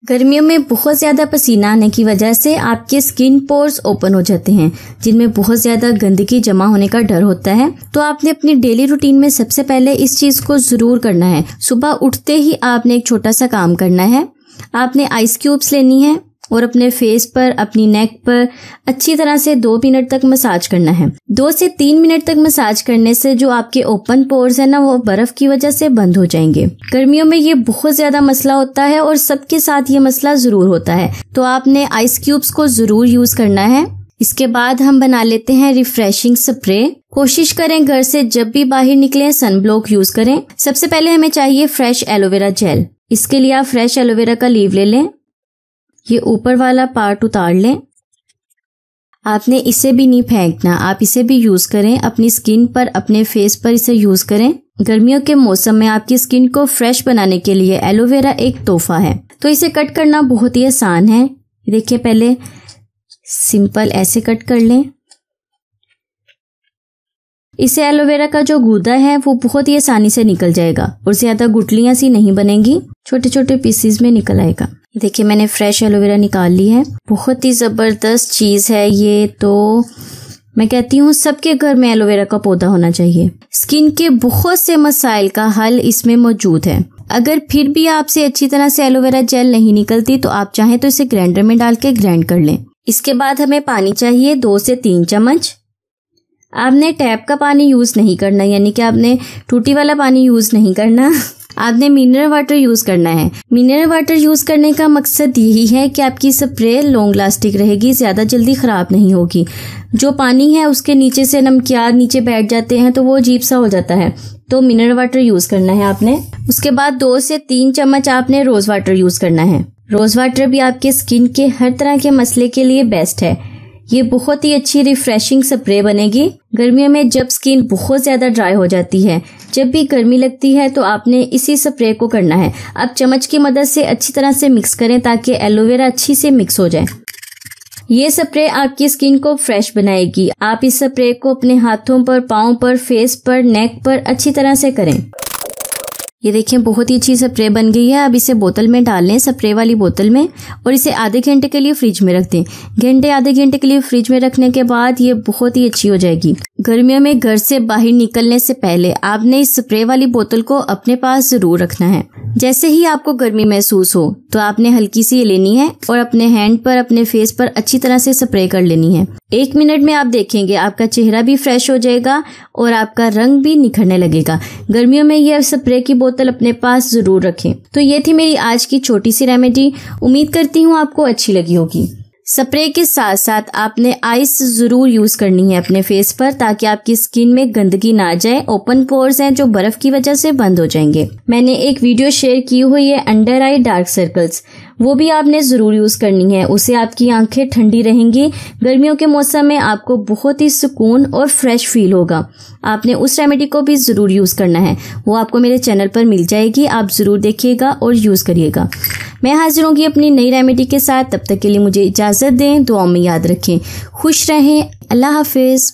गर्मियों में बहुत ज़्यादा पसीना आने की वजह से आपके स्किन पोर्स ओपन हो जाते हैं, जिनमें बहुत ज़्यादा गंदगी जमा होने का डर होता है। तो आपने अपनी डेली रूटीन में सबसे पहले इस चीज़ को ज़रूर करना है। सुबह उठते ही आपने एक छोटा सा काम करना है। आपने आइस क्यूब्स लेनी है और अपने फेस पर, अपनी नेक पर अच्छी तरह से 2 मिनट तक मसाज करना है। 2 से 3 मिनट तक मसाज करने से जो आपके ओपन पोर्स है ना, वो बर्फ की वजह से बंद हो जाएंगे। गर्मियों में ये बहुत ज्यादा मसला होता है और सबके साथ ये मसला जरूर होता है, तो आपने आइस क्यूब्स को जरूर यूज करना है। इसके बाद हम बना लेते हैं रिफ्रेशिंग स्प्रे। कोशिश करें घर से जब भी बाहर निकलें सनब्लॉक यूज करें। सबसे पहले हमें चाहिए फ्रेश एलोवेरा जेल। इसके लिए आप फ्रेश एलोवेरा का लीव ले लें, ये ऊपर वाला पार्ट उतार लें। आपने इसे भी नहीं फेंकना, आप इसे भी यूज करें अपनी स्किन पर, अपने फेस पर इसे यूज करें। गर्मियों के मौसम में आपकी स्किन को फ्रेश बनाने के लिए एलोवेरा एक तोहफा है। तो इसे कट करना बहुत ही आसान है। देखिए, पहले सिंपल ऐसे कट कर लें। इसे एलोवेरा का जो गूदा है वो बहुत ही आसानी से निकल जाएगा और ज्यादा गुठलियां सी नहीं बनेंगी, छोटे छोटे पीसेस में निकल आएगा। देखिए, मैंने फ्रेश एलोवेरा निकाल ली है। बहुत ही जबरदस्त चीज है ये। तो मैं कहती हूँ सबके घर में एलोवेरा का पौधा होना चाहिए। स्किन के बहुत से मसाइल का हल इसमें मौजूद है। अगर फिर भी आपसे अच्छी तरह से एलोवेरा जेल नहीं निकलती तो आप चाहें तो इसे ग्राइंडर में डाल के ग्राइंड कर लें। इसके बाद हमें पानी चाहिए 2 से 3 चम्मच। आपने टैप का पानी यूज नहीं करना, यानी कि आपने टूटी वाला पानी यूज नहीं करना। आपने मिनरल वाटर यूज करना है। मिनरल वाटर यूज करने का मकसद यही है कि आपकी स्प्रे लॉन्ग लास्टिक रहेगी, ज्यादा जल्दी खराब नहीं होगी। जो पानी है उसके नीचे से नमकियार नीचे बैठ जाते हैं तो वो अजीब सा हो जाता है, तो मिनरल वाटर यूज करना है आपने। उसके बाद 2 से 3 चम्मच आपने रोज वाटर यूज करना है। रोज वाटर भी आपके स्किन के हर तरह के मसले के लिए बेस्ट है। ये बहुत ही अच्छी रिफ्रेशिंग स्प्रे बनेगी। गर्मियों में जब स्किन बहुत ज्यादा ड्राई हो जाती है, जब भी गर्मी लगती है, तो आपने इसी स्प्रे को करना है। अब चम्मच की मदद से अच्छी तरह से मिक्स करें ताकि एलोवेरा अच्छी से मिक्स हो जाए। ये स्प्रे आपकी स्किन को फ्रेश बनाएगी। आप इस स्प्रे को अपने हाथों पर, पाँव पर, फेस पर, नेक पर अच्छी तरह से करें। ये देखिए, बहुत ही अच्छी स्प्रे बन गई है। अब इसे बोतल में डाल लें, स्प्रे वाली बोतल में, और इसे आधे घंटे के लिए फ्रिज में रख दें। आधे घंटे के लिए फ्रिज में रखने के बाद ये बहुत ही अच्छी हो जाएगी। गर्मियों में घर से बाहर निकलने से पहले आपने इस स्प्रे वाली बोतल को अपने पास जरूर रखना है। जैसे ही आपको गर्मी महसूस हो तो आपने हल्की सी लेनी है और अपने हैंड पर, अपने फेस पर अच्छी तरह से स्प्रे कर लेनी है। 1 मिनट में आप देखेंगे आपका चेहरा भी फ्रेश हो जाएगा और आपका रंग भी निखरने लगेगा। गर्मियों में यह स्प्रे की बोतल अपने पास जरूर रखें। तो ये थी मेरी आज की छोटी सी रेमेडी। उम्मीद करती हूँ आपको अच्छी लगी होगी। स्प्रे के साथ साथ आपने आइस जरूर यूज करनी है अपने फेस पर, ताकि आपकी स्किन में गंदगी ना जाए। ओपन पोर्स हैं जो बर्फ की वजह से बंद हो जाएंगे। मैंने एक वीडियो शेयर की हुई है अंडर आई डार्क सर्कल्स, वो भी आपने जरूर यूज करनी है। उससे आपकी आंखें ठंडी रहेंगी। गर्मियों के मौसम में आपको बहुत ही सुकून और फ्रेश फील होगा। आपने उस रेमेडी को भी जरूर यूज करना है, वो आपको मेरे चैनल पर मिल जाएगी। आप जरूर देखिएगा और यूज करिएगा। मैं हाजिर होंगी अपनी नई रेमेडी के साथ। तब तक के लिए मुझे इजाजत दें। दुआ में याद रखें। खुश रहें। अल्लाह हाफिज।